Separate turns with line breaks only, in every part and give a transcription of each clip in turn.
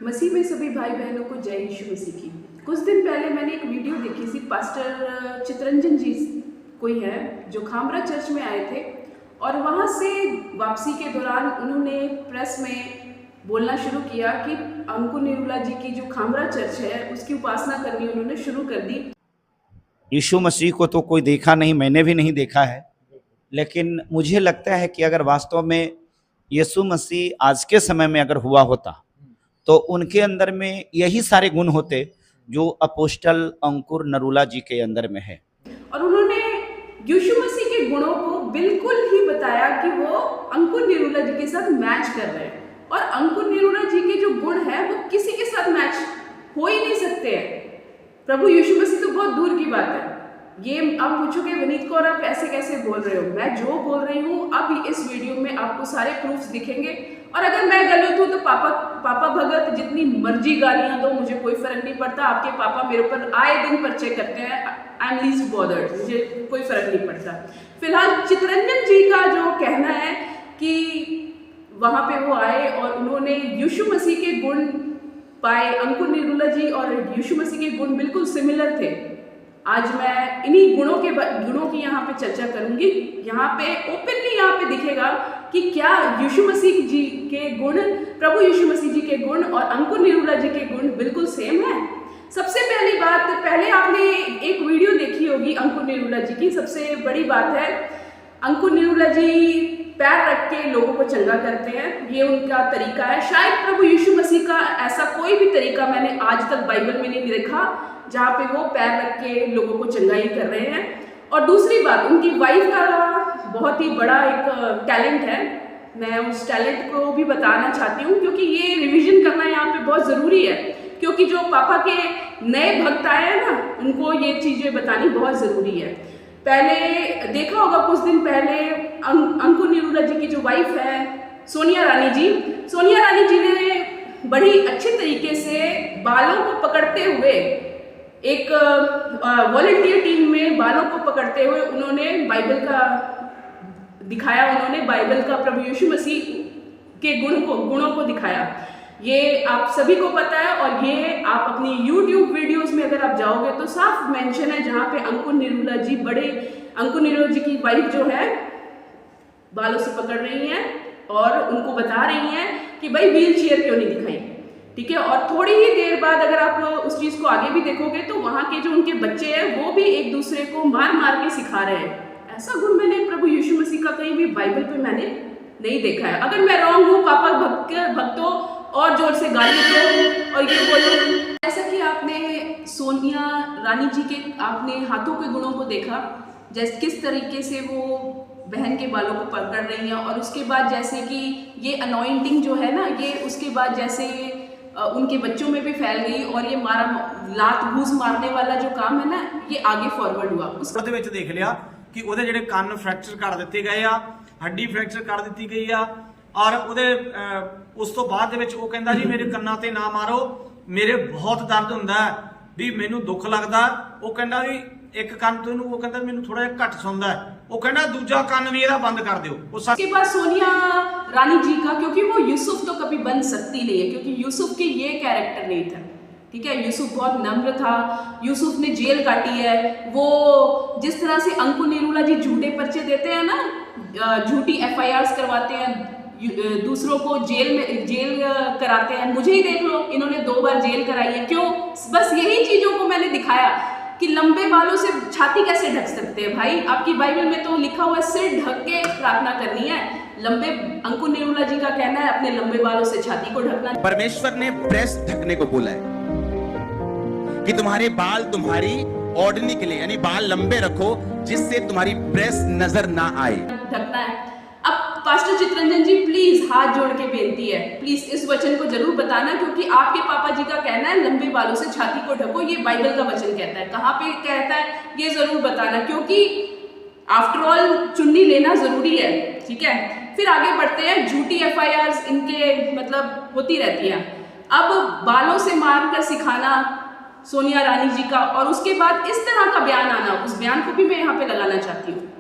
मसीह में सभी भाई बहनों को जय यीशु मसीह की। कुछ दिन पहले मैंने एक वीडियो देखी थी। पास्टर चितरंजन जी कोई है जो खामरा चर्च में आए थे और वहाँ से वापसी के दौरान उन्होंने प्रेस में बोलना शुरू किया कि अंकुर निरुला जी की जो खामरा चर्च है उसकी उपासना करनी उन्होंने शुरू कर दी।
यीशु मसीह को तो कोई देखा नहीं, मैंने भी नहीं देखा है, लेकिन मुझे लगता है कि अगर वास्तव में यीशु मसीह आज के समय में अगर हुआ होता तो उनके अंदर में यही सारे गुण होते जो अपोस्टल अंकुर नरूला जी के अंदर में है।
और उन्होंने यीशु मसीह के गुणों को बिल्कुल ही बताया कि वो अंकुर निरुला जी के साथ मैच कर रहे हैं, और अंकुर निरुला जी के जो गुण हैं वो किसी के साथ मैच हो ही नहीं सकते हैं। प्रभु यीशु मसीह तो बहुत दूर की बात है। ये आप पूछोगे वनीत को और आप ऐसे कैसे बोल रहे हो? मैं जो बोल रही हूँ अब इस वीडियो में आपको सारे प्रूफ्स दिखेंगे, और अगर मैं गलत हूँ तो पापा भगत जितनी मर्जी गालियां दो, मुझे कोई फर्क नहीं पड़ता। आपके पापा मेरे ऊपर आए दिन पर्चे करते हैं, आई एम लीस्ट बॉदर्ड, मुझे कोई फर्क नहीं पड़ता। फिलहाल चितरंजन जी का जो कहना है कि वहाँ पे वो आए और उन्होंने यीशु मसीह के गुण पाए, अंकुर निरुला जी और यीशु मसीह के गुण बिल्कुल सिमिलर थे। आज मैं इन्हीं गुणों की यहाँ पे चर्चा करूंगी। यहाँ पे ओपनली यहाँ पे दिखेगा कि क्या यीशु मसीह जी के गुण, प्रभु यीशु मसीह जी के गुण और अंकुर निरुला जी के गुण बिल्कुल सेम है। सबसे पहली बात, पहले आपने एक वीडियो देखी होगी अंकुर निरुला जी की। सबसे बड़ी बात है, अंकुर निरुला जी पैर रख के लोगों को चंगा करते हैं, ये उनका तरीका है। शायद प्रभु यीशु मसीह का ऐसा कोई भी तरीका मैंने आज तक बाइबल में नहीं देखा जहाँ पे वो पैर रख के लोगों को चंगाई कर रहे हैं। और दूसरी बात, उनकी वाइफ का बहुत ही बड़ा एक टैलेंट है। मैं उस टैलेंट को भी बताना चाहती हूँ क्योंकि ये रिवीजन करना यहाँ पे बहुत ज़रूरी है, क्योंकि जो पापा के नए भक्त आए हैं ना, उनको ये चीज़ें बतानी बहुत ज़रूरी है। पहले देखा होगा कुछ दिन पहले अंकुर निरुला जी की जो वाइफ है सोनिया रानी जी ने बड़ी अच्छे तरीके से बालों को पकड़ते हुए, एक वॉलंटियर टीम में बालों को पकड़ते हुए उन्होंने बाइबल का दिखाया, उन्होंने बाइबल का प्रभु यीशु मसीह के गुणों को दिखाया। ये आप सभी को पता है, और ये आप अपनी YouTube वीडियोस में अगर आप जाओगे तो साफ मेंशन है जहाँ पे अंकुर निरुला जी की वाइफ जो है बालों से पकड़ रही हैं और उनको बता रही हैं कि भाई व्हील चेयर क्यों नहीं दिखाई, ठीक है। और थोड़ी ही देर बाद अगर आप उस चीज़ को आगे भी देखोगे तो वहाँ के जो उनके बच्चे हैं वो भी एक दूसरे को मार मार के सिखा रहे हैं। ऐसा गुण मैंने प्रभु यीशु मसीह का कहीं भी बाइबल पे मैंने नहीं देखा है। अगर मैं रॉन्ग हूँ, पापा भक्तों और जोर से गाली दो और ये बोलो। जैसा कि आपने सोनिया रानी जी के आपने हाथों के गुणों को देखा, जैसे किस तरीके से वो बहन के बालों को पकड़ रही हैं, और उसके बाद जैसे कि ये अनॉइंटिंग जो है ना, ये उसके बाद जैसे उनके बच्चों में भी फैल गई, और ये लात घूस मारने वाला जो काम है ना, ये आगे फॉरवर्ड हुआ।
उसਦੇ ਵਿੱਚ देख लिया कि ਉਹਦੇ ਜਿਹੜੇ ਕੰਨ ਫ੍ਰੈਕਚਰ ਕਰ ਦਿੱਤੇ ਗਏ ਆ, ਹੱਡੀ ਫ੍ਰੈਕਚਰ ਕਰ ਦਿੱਤੀ ਗਈ ਆ, ਔਰ ਉਹਦੇ ਉਸ ਤੋਂ ਬਾਅਦ ਦੇ ਵਿੱਚ ਉਹ ਕਹਿੰਦਾ ਜੀ ਮੇਰੇ ਕੰਨਾਂ ਤੇ ਨਾ ਮਾਰੋ, ਮੇਰੇ ਬਹੁਤ ਦਰਦ ਹੁੰਦਾ ਵੀ ਮੈਨੂੰ ਦੁੱਖ ਲੱਗਦਾ। ਉਹ ਕਹਿੰਦਾ ਵੀ ਇੱਕ ਕੰਨ ਤੋਂ ਇਹਨੂੰ, ਉਹ ਕਹਿੰਦਾ ਮੈਨੂੰ ਥੋੜਾ ਜਿਹਾ ਘੱਟ ਸੁਣਦਾ, ਉਹ ਕਹਿੰਦਾ ਦੂਜਾ ਕੰਨ ਵੀ ਇਹਦਾ ਬੰਦ कर ਦਿਓ।
उसके बाद सोनिया रानी जी का, क्योंकि वो यूसुफ तो कभी बन सकती नहीं है, क्योंकि यूसुफ के ये कैरेक्टर नहीं था, ठीक है। यूसुफ बहुत नम्र था, यूसुफ ने जेल काटी है। वो जिस तरह से अंकुर निरुला जी झूठे पर्चे देते हैं ना, झूठी FIRs करवाते हैं, दूसरों को जेल कराते हैं, मुझे ही देख लो, इन्होंने 2 बार जेल कराई है। क्यों? बस यही चीज़ों को मैंने दिखाया कि लंबे बालों से छाती कैसे ढक सकते हैं। भाई आपकी बाइबल में तो लिखा हुआ है सिर ढक के प्रार्थना करनी है। अंकुर निरुला जी का कहना है अपने लंबे बालों से छाती को ढकना।
परमेश्वर ने ब्रेस्ट ढकने को बोला है कि तुम्हारे बाल तुम्हारी ओढ़नी के लिए, यानी बाल लंबे रखो जिससे तुम्हारी ब्रेस्ट नजर ना आए,
ढकना है। अब पास्टर चितरंजन जी प्लीज हाथ जोड़ के बेनती है, प्लीज इस वचन को जरूर बताना, क्योंकि आपके पापा जी का कहना है लंबे बालों से छाती को ढको, ये बाइबल का वचन कहता है। कहाँ पे कहता है ये जरूर बताना, क्योंकि आफ्टर ऑल चुन्नी लेना जरूरी है, ठीक है। फिर आगे बढ़ते हैं। झूठी FIRs इनके मतलब होती रहती है। अब बालों से मार कर सिखाना सोनिया रानी जी का, और उसके बाद इस तरह का बयान आना, उस बयान को भी मैं यहाँ पे लगाना चाहती हूँ।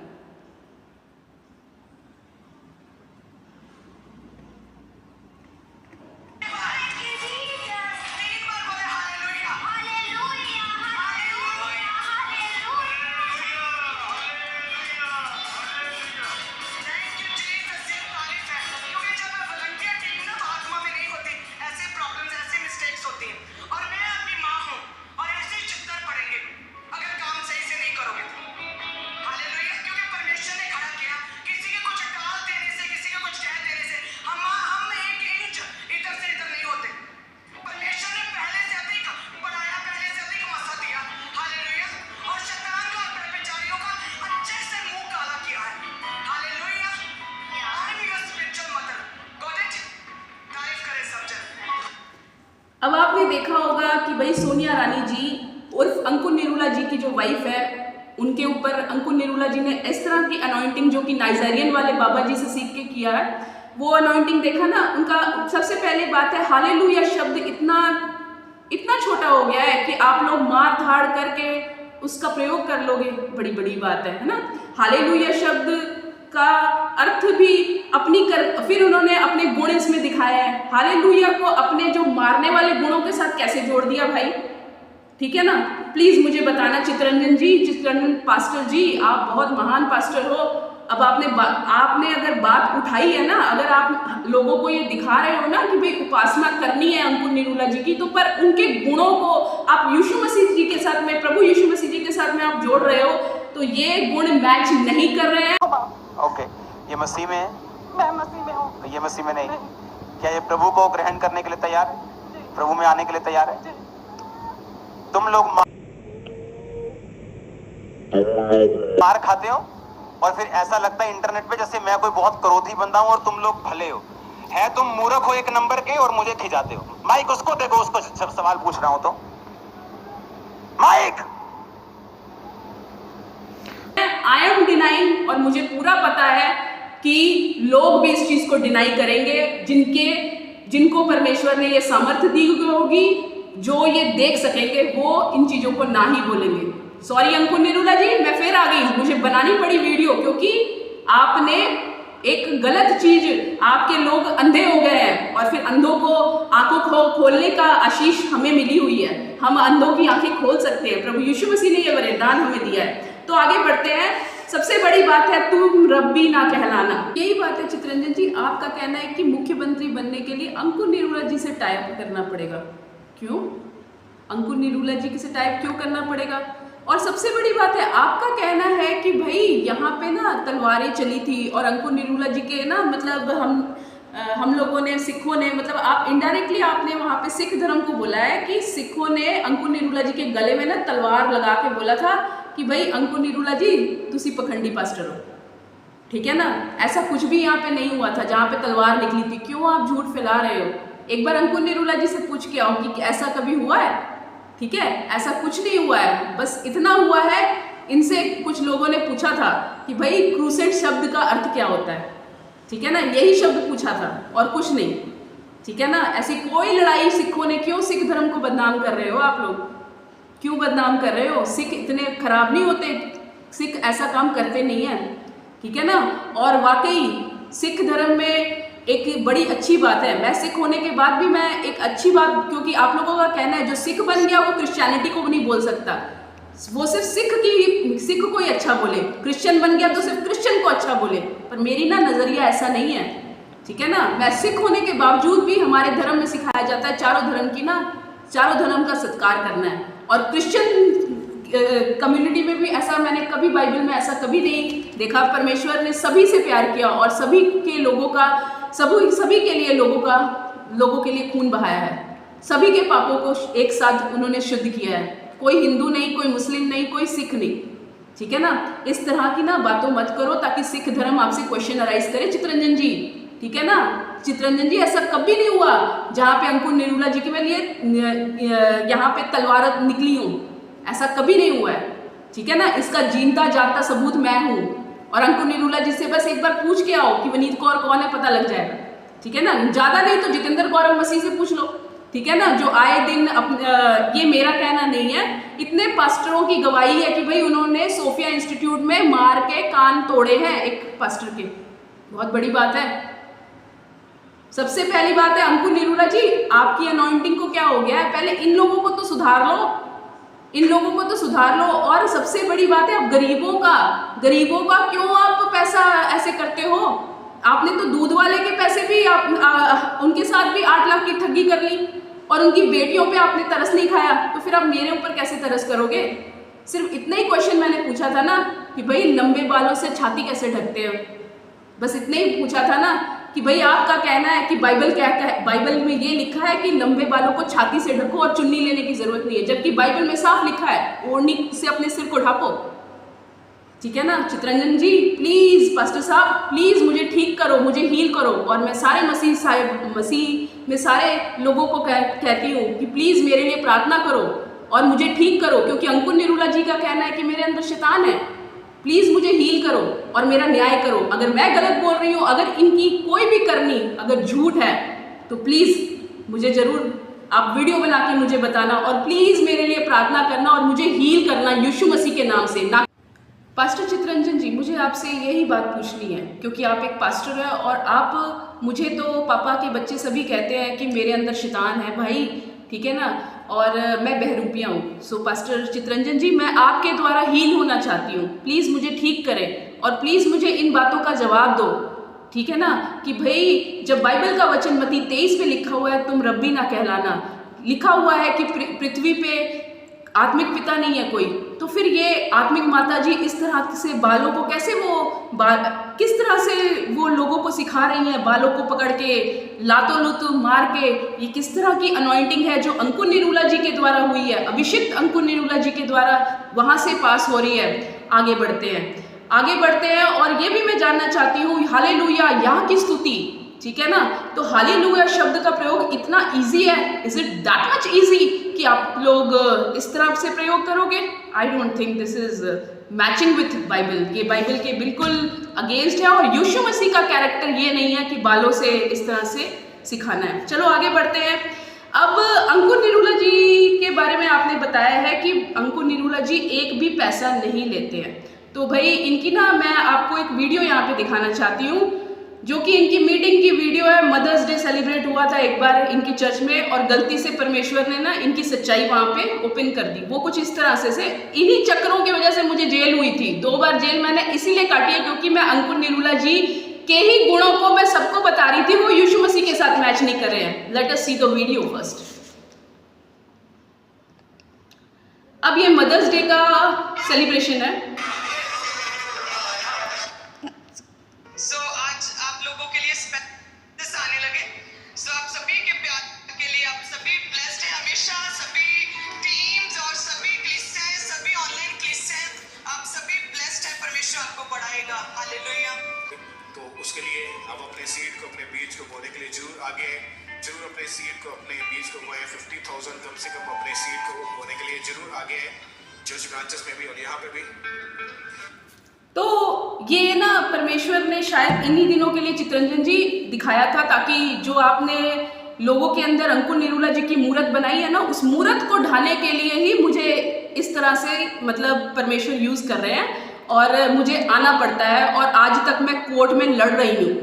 अब आपने देखा होगा कि भाई सोनिया रानी जी उर्फ अंकुर निरूला जी की जो वाइफ है, उनके ऊपर अंकुर निरूला जी ने इस तरह की अनॉइंटिंग जो कि नाइजीरियन वाले बाबा जी से सीख के किया है, वो अनॉइंटिंग देखा ना उनका। सबसे पहली बात है, हालेलुया शब्द इतना छोटा हो गया है कि आप लोग मार धाड़ करके उसका प्रयोग कर लोगे, बड़ी बड़ी बात है ना। हालेलुया शब्द का अर्थ भी फिर उन्होंने अपने गुण इसमें दिखाया है। हालेलुया को अपने जो मारने वाले गुणों के साथ कैसे जोड़ दिया भाई, ठीक है ना। प्लीज मुझे बताना चित्ररंजन जी, चित्ररंजन पास्टर जी, आप बहुत महान पास्टर हो। अब आपने अगर बात उठाई है ना, अगर आप लोगों को ये दिखा रहे हो ना कि भाई उपासना करनी है अंकुर निरूला जी की, तो पर उनके गुणों को आप यीशु मसीह जी के साथ में, प्रभु यीशु मसीह जी के साथ में आप जोड़ रहे हो, तो ये गुण मैच नहीं कर रहे हैं।
ओके, ये मसीह में है?
मैं मसीह में हूँ।
ये मसीह में नहीं। क्या ये प्रभु को ग्रहण करने के लिए तैयार है? प्रभु में आने के लिए तैयार है? तुम लोग मार खाते हो और फिर ऐसा लगता है इंटरनेट पे जैसे मैं कोई बहुत क्रोधी बंदा हूं और तुम लोग भले हो। है तुम मूर्ख हो एक नंबर के और मुझे खिंचाते हो। माइक उसको देखो, उसको सब सवाल पूछ रहा हूं तो माइक।
आई एम डिनाइंग, और मुझे पूरा पता है कि लोग भी इस चीज को डिनाई करेंगे जिनको परमेश्वर ने ये सामर्थ्य दी होगी, जो ये देख सकेंगे वो इन चीजों को ना ही बोलेंगे। सॉरी अंकुर निरूला जी, मैं फिर आ गई, मुझे बनानी पड़ी वीडियो, क्योंकि आपने एक गलत चीज, आपके लोग अंधे हो गए हैं और फिर अंधों को आंखों को खोलने का आशीष हमें मिली हुई है। हम अंधों की आंखें खोल सकते हैं, प्रभु यीशु मसीह ने यह वरदान हमें दिया है। तो आगे बढ़ते हैं। सबसे बड़ी बात है, तुम रब्बी ना कहलाना। यही बात है चित्ररंजन जी, आपका कहना है कि मुख्यमंत्री बनने के लिए अंकुर निरूला जी से टाइप करना पड़ेगा। क्यों अंकुर निरूला जी से टाइप क्यों करना पड़ेगा? और सबसे बड़ी बात है, आपका कहना है कि भाई यहाँ पे ना तलवारें चली थी और अंकुर निरूला जी के ना, मतलब हम लोगों ने, सिखों ने, मतलब आप इनडायरेक्टली आपने वहाँ पे सिख धर्म को बोला है कि सिखों ने अंकुर निरूला जी के गले में ना तलवार लगा के बोला था कि भाई अंकुर निरूला जी तुसी पखंडी पास्टर हो, ठीक है ना। ऐसा कुछ भी यहाँ पे नहीं हुआ था जहाँ पे तलवार निकली थी। क्यों आप झूठ फैला रहे हो? एक बार अंकुर निरूला जी से पूछ के आओ कि ऐसा कभी हुआ है, ठीक है। ऐसा कुछ नहीं हुआ है, बस इतना हुआ है, इनसे कुछ लोगों ने पूछा था कि भाई क्रूसेड शब्द का अर्थ क्या होता है, ठीक है ना, यही शब्द पूछा था और कुछ नहीं, ठीक है ना। ऐसी कोई लड़ाई सिखों ने, क्यों सिख धर्म को बदनाम कर रहे हो आप लोग, क्यों बदनाम कर रहे हो? सिख इतने खराब नहीं होते, सिख ऐसा काम करते नहीं है, ठीक है ना। और वाकई सिख धर्म में एक बड़ी अच्छी बात है, मैं सिख होने के बाद भी मैं एक अच्छी बात, क्योंकि आप लोगों का कहना है जो सिख बन गया वो क्रिश्चियनिटी को नहीं बोल सकता, वो सिर्फ सिख को ही अच्छा बोले, क्रिश्चियन बन गया तो सिर्फ क्रिश्चियन को अच्छा बोले। पर मेरी ना नजरिया ऐसा नहीं है, ठीक है ना। मैं सिख होने के बावजूद भी हमारे धर्म में सिखाया जाता है चारों धर्म का सत्कार करना है। और क्रिश्चियन कम्युनिटी में भी ऐसा मैंने कभी बाइबल में ऐसा कभी नहीं देखा। परमेश्वर ने सभी से प्यार किया और सभी के लोगों का, सभी के लिए लोगों के लिए खून बहाया है, सभी के पापों को एक साथ उन्होंने शुद्ध किया है। कोई हिंदू नहीं, कोई मुस्लिम नहीं, कोई सिख नहीं, ठीक है ना। इस तरह की ना बातों मत करो ताकि सिख धर्म आपसे क्वेश्चन अराइज करे चित्ररंजन जी, ठीक है ना। चित्ररंजन जी ऐसा कभी नहीं हुआ जहाँ पे अंकुर निरूला जी के लिए यहाँ पे तलवार निकली हूँ, ऐसा कभी नहीं हुआ है, ठीक है ना। इसका जीता जागता सबूत मैं हूँ। और अंकुर निरूला जी से बस एक बार पूछ के आओ कि वनीत कौर कौन है, पता लग जाएगा, ठीक है ना। ज्यादा नहीं तो जितेंद्र गौरव मसीह से पूछ लो, ठीक है ना, जो आए दिन ये मेरा कहना नहीं है, इतने पास्टरों की गवाही है कि भाई उन्होंने सोफिया इंस्टीट्यूट में मार के कान तोड़े हैं एक पास्टर के। बहुत बड़ी बात है। सबसे पहली बात है अंकुर निरूला जी, आपकी अनॉइंटिंग को क्या हो गया है? पहले इन लोगों को तो सुधार लो, और सबसे बड़ी बात है, आप गरीबों का क्यों आप पैसा ऐसे करते हो? आपने तो दूध वाले के पैसे भी उनके साथ भी 8 लाख की ठगी कर ली और उनकी बेटियों पे आपने तरस नहीं खाया, तो फिर आप मेरे ऊपर कैसे तरस करोगे? सिर्फ इतना ही क्वेश्चन मैंने पूछा था ना कि भाई लंबे बालों से छाती कैसे ढकते हो, बस इतना ही पूछा था ना कि भाई आपका कहना है कि बाइबल में ये लिखा है कि लंबे बालों को छाती से ढको और चुन्नी लेने की जरूरत नहीं है, जबकि बाइबल में साफ लिखा है ओढ़नी से अपने सिर को ढाको, ठीक है ना। चित्ररंजन जी प्लीज, पास्टर साहब प्लीज मुझे ठीक करो, मुझे हील करो, और मैं सारे मसीह मैं सारे लोगों को कहती हूँ कि प्लीज़ मेरे लिए प्रार्थना करो और मुझे ठीक करो, क्योंकि अंकुर निरूला जी का कहना है कि मेरे अंदर शैतान है। प्लीज़ मुझे हील करो और मेरा न्याय करो। अगर मैं गलत बोल रही हूँ, अगर इनकी कोई भी करनी अगर झूठ है, तो प्लीज़ मुझे ज़रूर आप वीडियो बना के मुझे बताना और प्लीज़ मेरे लिए प्रार्थना करना और मुझे हील करना यीशु मसीह के नाम से। ना पास्टर चितरंजन जी, मुझे आपसे यही बात पूछनी है, क्योंकि आप एक पास्टर हैं और आप, मुझे तो पापा के बच्चे सभी कहते हैं कि मेरे अंदर शैतान है भाई, ठीक है ना, और मैं बहरूपिया हूँ। सो पास्टर चितरंजन जी, मैं आपके द्वारा हील होना चाहती हूँ। प्लीज़ मुझे ठीक करें और प्लीज़ मुझे इन बातों का जवाब दो, ठीक है ना, कि भाई जब बाइबल का वचन मत्ती 23 पे लिखा हुआ है तुम रब्बी ना कहलाना, लिखा हुआ है कि पृथ्वी पे आत्मिक पिता नहीं है कोई, तो फिर ये आत्मिक माता जी इस तरह से बालों को कैसे किस तरह से वो लोगों को सिखा रही हैं, बालों को पकड़ के लातो लुत मार के, ये किस तरह की अनॉइंटिंग है जो अंकुर निरूला जी के द्वारा हुई है, अभिषिक्त अंकुर निरूला जी के द्वारा वहाँ से पास हो रही है। आगे बढ़ते हैं और ये भी मैं जानना चाहती हूँ, हालेलुया यहाँ की स्तुति, ठीक है ना, तो हालेलुया शब्द का प्रयोग इतना इजी है, is it that much easy कि आप लोग इस तरह से प्रयोग करोगे? I don't think this is matching with Bible. ये बाइबल के बिल्कुल अगेंस्ट है और यीशु मसीह का कैरेक्टर ये नहीं है कि बालों से इस तरह से सिखाना है। चलो आगे बढ़ते हैं। अब अंकुर निरूला जी के बारे में आपने बताया है कि अंकुर निरूला जी एक भी पैसा नहीं लेते हैं, तो भाई इनकी ना मैं आपको एक वीडियो यहाँ पे दिखाना चाहती हूँ, जो कि इनकी मीटिंग की वीडियो है। मदर्स डे सेलिब्रेट हुआ था एक बार इनकी चर्च में और गलती से परमेश्वर ने ना इनकी सच्चाई वहाँ पे ओपन कर दी। वो कुछ इस तरह से इन्हीं चक्करों की वजह से मुझे जेल हुई थी, 2 बार जेल मैंने इसीलिए काटी है क्योंकि मैं अंकुर निरूला जी के ही गुणों को मैं सबको बता रही थी, वो यीशु मसीह के साथ मैच नहीं कर रहे हैं। Let us see the video first. अब ये मदर्स डे का सेलिब्रेशन है।
आज आप लोगों के लिए स्पेशल आने लगे। आप सभी के प्यार के लिए आप सभी ब्लेस्ड हैं हमेशा, सभी टीम्स और सभी क्लिस्टियन, सभी ऑनलाइन क्लिस्टियन, आप सभी ब्लेस्ड हैं। परमेश्वर आपको बढ़ाएगा। हालेलुया।
तो उसके लिए आप अपने सीड को, अपने बीज को बोने के लिए जरूर आगे आएं, जरूर अपने सीड को, अपने बीज को बोएं। 50,000 कम से कम अपने सीड को बोने के लिए जरूर आगे आएं, चर्च ब्रांचेस में भी और यहाँ पे भी।
तो ये ना परमेश्वर ने शायद इन्हीं दिनों के लिए चितरंजन जी दिखाया था, ताकि जो आपने लोगों के अंदर अंकुर निरूला जी की मूर्त बनाई है ना, उस मूर्त को ढाने के लिए ही मुझे इस तरह से मतलब परमेश्वर यूज़ कर रहे हैं और मुझे आना पड़ता है। और आज तक मैं कोर्ट में लड़ रही हूँ।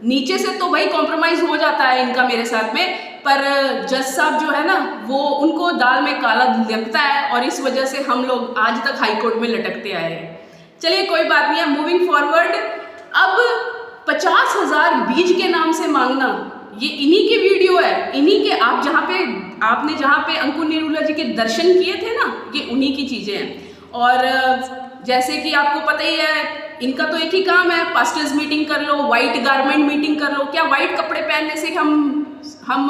नीचे से तो भाई कॉम्प्रोमाइज़ हो जाता है इनका मेरे साथ में, पर जज साहब जो है ना, वो उनको दाल में काला लगता है और इस वजह से हम लोग आज तक हाई कोर्ट में लटकते आए हैं। चलिए कोई बात नहीं है, मूविंग फॉरवर्ड। अब 50,000 बीज के नाम से मांगना, ये इन्हीं की वीडियो है, इन्हीं के आपने जहाँ पे अंकुर निरूला जी के दर्शन किए थे ना, ये उन्हीं की चीज़ें हैं। और जैसे कि आपको पता ही है, इनका तो एक ही काम है, पास्टर्स मीटिंग कर लो, वाइट गारमेंट मीटिंग कर लो। क्या वाइट कपड़े पहनने से हम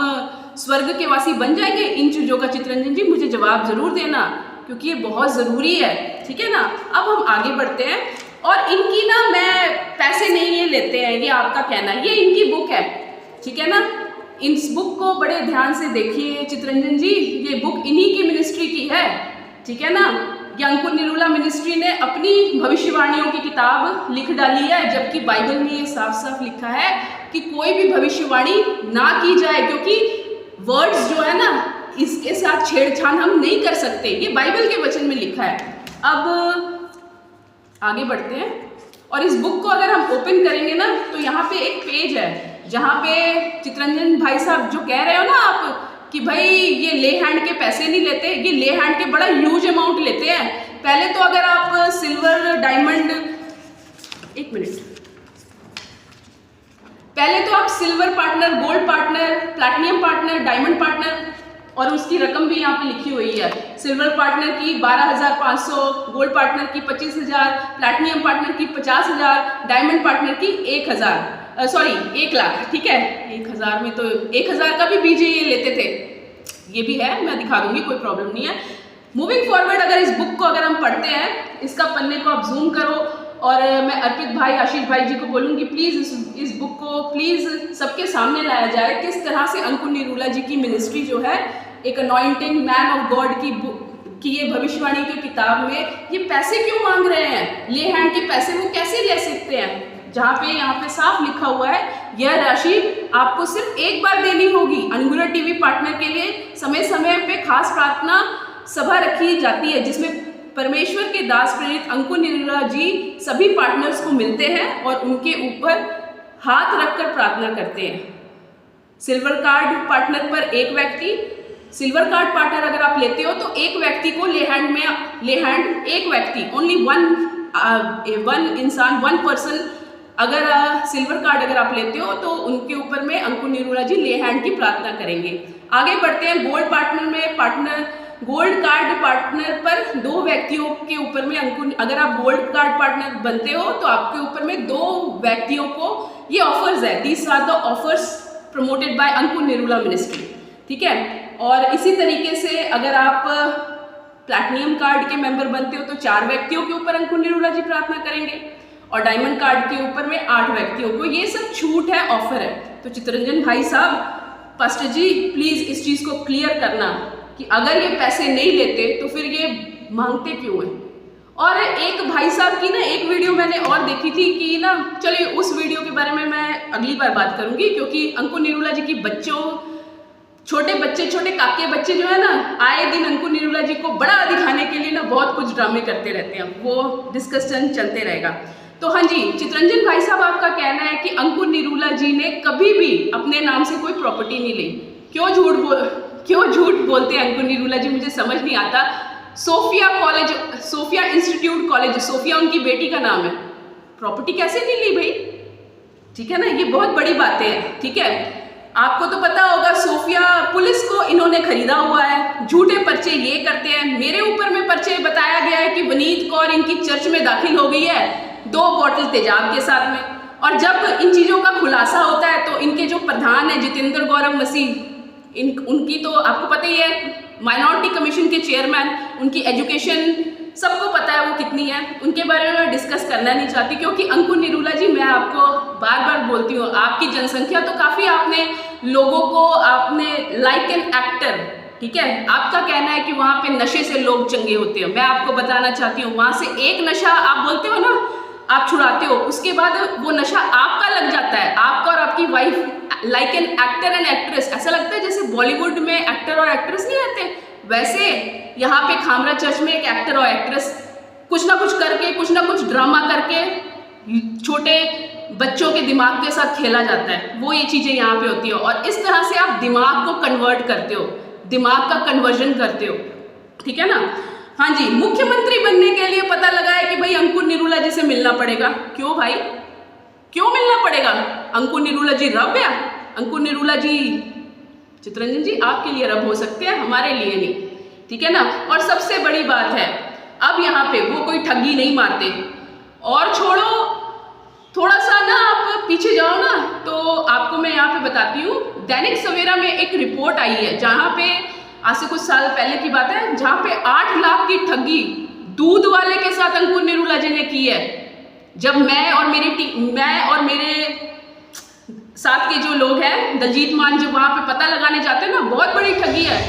स्वर्ग के वासी बन जाएंगे? इन चीज़ों का चितरंजन जी मुझे जवाब ज़रूर देना, क्योंकि ये बहुत ज़रूरी है, ठीक है ना। अब हम आगे बढ़ते हैं। और इनकी ना, मैं पैसे नहीं ये लेते हैं, ये आपका कहना है, ये इनकी बुक है, ठीक है ना। इस बुक को बड़े ध्यान से देखिए चितरंजन जी, ये बुक इन्हीं की मिनिस्ट्री की है, ठीक है ना। ये अंकुर निरूला मिनिस्ट्री ने अपनी भविष्यवाणियों की किताब लिख डाली है, जबकि बाइबल में ये साफ साफ लिखा है कि कोई भी भविष्यवाणी ना की जाए, क्योंकि वर्ड्स जो है ना, इसके साथ छेड़छाड़ हम नहीं कर सकते, ये बाइबल के वचन में लिखा है। अब आगे बढ़ते हैं और इस बुक को अगर हम ओपन करेंगे ना, तो यहाँ पे एक पेज है जहाँ पे चितरंजन भाई साहब जो कह रहे हो ना आप कि भाई ये ले हैंड के पैसे नहीं लेते, ये ले हैंड के बड़ा ह्यूज अमाउंट लेते हैं। पहले तो अगर आप सिल्वर, डायमंड, एक मिनट, पहले तो आप silver partner, gold partner, platinum partner, diamond partner, और उसकी रकम भी यहाँ पे लिखी हुई है। सिल्वर पार्टनर की 12,500, गोल्ड पार्टनर की 25,000, प्लैटिनम पार्टनर की 50,000, डायमंड पार्टनर की 1 लाख, ठीक है। 1,000 में तो 1,000 का भी बीज ये लेते थे, ये भी है, मैं दिखा दूंगी, कोई प्रॉब्लम नहीं है। मूविंग फॉरवर्ड, अगर इस बुक को अगर हम पढ़ते हैं, इसका पन्ने को आप जूम करो और मैं अर्पित भाई, आशीष भाई जी को बोलूँगी प्लीज़ इस बुक को प्लीज़ सबके सामने लाया जाए, किस तरह से अंकुर निरूला जी की मिनिस्ट्री जो है एक अनॉइंटिंग मैन ऑफ गॉड की ये भविष्यवाणी की किताब में ये पैसे क्यों मांग रहे हैं, ले हैंड के पैसे वो कैसे ले सकते हैं, जहाँ पे यहाँ पे साफ लिखा हुआ है यह राशि आपको सिर्फ एक बार देनी होगी। अंगुरा टीवी पार्टनर के लिए समय समय पे खास प्रार्थना सभा रखी जाती है जिसमें परमेश्वर के दास प्रेरित अंकुर निरूला जी सभी पार्टनर्स को मिलते हैं और उनके ऊपर हाथ रखकर प्रार्थना करते हैं। सिल्वर कार्ड पार्टनर पर एक व्यक्ति, सिल्वर कार्ड पार्टनर अगर आप लेते हो तो एक व्यक्ति को ले हैंड एक व्यक्ति, ओनली वन इंसान, वन पर्सन, अगर सिल्वर कार्ड अगर आप लेते हो तो उनके ऊपर में अंकुर निरूला जी ले हैंड की प्रार्थना करेंगे। आगे बढ़ते हैं। गोल्ड पार्टनर में गोल्ड कार्ड पार्टनर पर दो व्यक्तियों के ऊपर में अगर आप गोल्ड कार्ड पार्टनर बनते हो तो आपके ऊपर में दो व्यक्तियों को ये ऑफर्स है। These are the offers promoted by Ankur Nirula ministry, ठीक है। और इसी तरीके से अगर आप प्लैटिनम कार्ड के मेंबर बनते हो तो 4 व्यक्तियों के ऊपर अंकुर निरूला जी प्रार्थना करेंगे और डायमंड कार्ड के ऊपर में 8 व्यक्तियों को। ये सब छूट है, ऑफर है। तो चित्तरंजन भाई साहब, पास्टर जी प्लीज इस चीज को क्लियर करना कि अगर ये पैसे नहीं लेते तो फिर ये मांगते क्यों हैं। और एक भाई साहब की ना एक वीडियो मैंने और देखी थी कि ना, चलिए उस वीडियो के बारे में मैं अगली बार बात करूंगी, क्योंकि अंकुर निरूला जी की छोटे बच्चे, छोटे काके बच्चे जो है ना, आए दिन अंकुर निरूला जी को बड़ा दिखाने के लिए ना बहुत कुछ ड्रामे करते रहते हैं। वो डिस्कशन चलते रहेगा। तो हाँ जी, चित्तरंजन भाई साहब, आपका कहना है कि अंकुर निरूला जी ने कभी भी अपने नाम से कोई प्रॉपर्टी नहीं ली। क्यों झूठ बोलते हैं अंकुर निरूला जी, मुझे समझ नहीं आता। सोफिया इंस्टीट्यूट कॉलेज, सोफिया उनकी बेटी का नाम है, प्रॉपर्टी कैसे नहीं ली भाई, ठीक है ना। ये बहुत बड़ी बातें हैं, ठीक है। आपको तो पता होगा सोफिया पुलिस को इन्होंने खरीदा हुआ है, झूठे पर्चे ये करते हैं। मेरे ऊपर में पर्चे बताया गया है कि वनीत कौर इनकी चर्च में दाखिल हो गई है 2 बॉटल तेजाब के साथ में, और जब इन चीज़ों का खुलासा होता है तो इनके जो प्रधान है जितेंद्र गौरव मसीह, उनकी तो आपको पता ही है, माइनॉरिटी कमीशन के चेयरमैन, उनकी एजुकेशन सबको पता है वो कितनी है, उनके बारे में डिस्कस करना नहीं चाहती। क्योंकि अंकुर निरूला जी, मैं आपको बार बार बोलती हूँ, आपकी जनसंख्या तो काफ़ी, आपने लोगों को आपने लाइक एन एक्टर, ठीक है। आपका कहना है कि वहाँ पे नशे से लोग चंगे होते हैं। मैं आपको बताना चाहती हूँ, वहाँ से एक नशा आप बोलते हो ना, आप छुड़ाते हो, उसके बाद वो नशा आपका लग जाता है, आपका और आपकी wife, like an actor and actress. ऐसा लगता है जैसे बॉलीवुड में एक्टर और एक्ट्रेस नहीं रहते, वैसे यहाँ पे खामरा चर्च में एक एक्टर और एक्ट्रेस कुछ ना कुछ करके, कुछ ना कुछ ड्रामा करके छोटे बच्चों के दिमाग के साथ खेला जाता है। वो ये चीज़ें यहाँ पे होती है, और इस तरह से आप दिमाग को कन्वर्ट करते हो, दिमाग का कन्वर्जन करते हो, ठीक है ना। हाँ जी, मुख्यमंत्री बनने के लिए पता लगा है कि भाई अंकुर निरूला जी से मिलना पड़ेगा। क्यों भाई, क्यों मिलना पड़ेगा? अंकुर निरूला जी रब है? अंकुर निरूला जी, चित्तरंजन जी, आपके लिए रब हो सकते हैं, हमारे लिए नहीं, ठीक है ना। और सबसे बड़ी बात है, अब यहाँ पे वो कोई ठगी नहीं मारते। और छोड़ो, थोड़ा सा ना आप पीछे जाओ ना, तो आपको मैं यहाँ पे बताती हूँ, दैनिक सवेरा में एक रिपोर्ट आई है, जहाँ पे आज से कुछ साल पहले की बात है, जहाँ पे 8 लाख की ठगी दूध वाले के साथ अंकुर निरूला जी ने की है। जब मैं और मेरे साथ के जो लोग हैं, दलजीत मान, जब वहाँ पे पता लगाने जाते हैं ना, बहुत बड़ी ठगी है।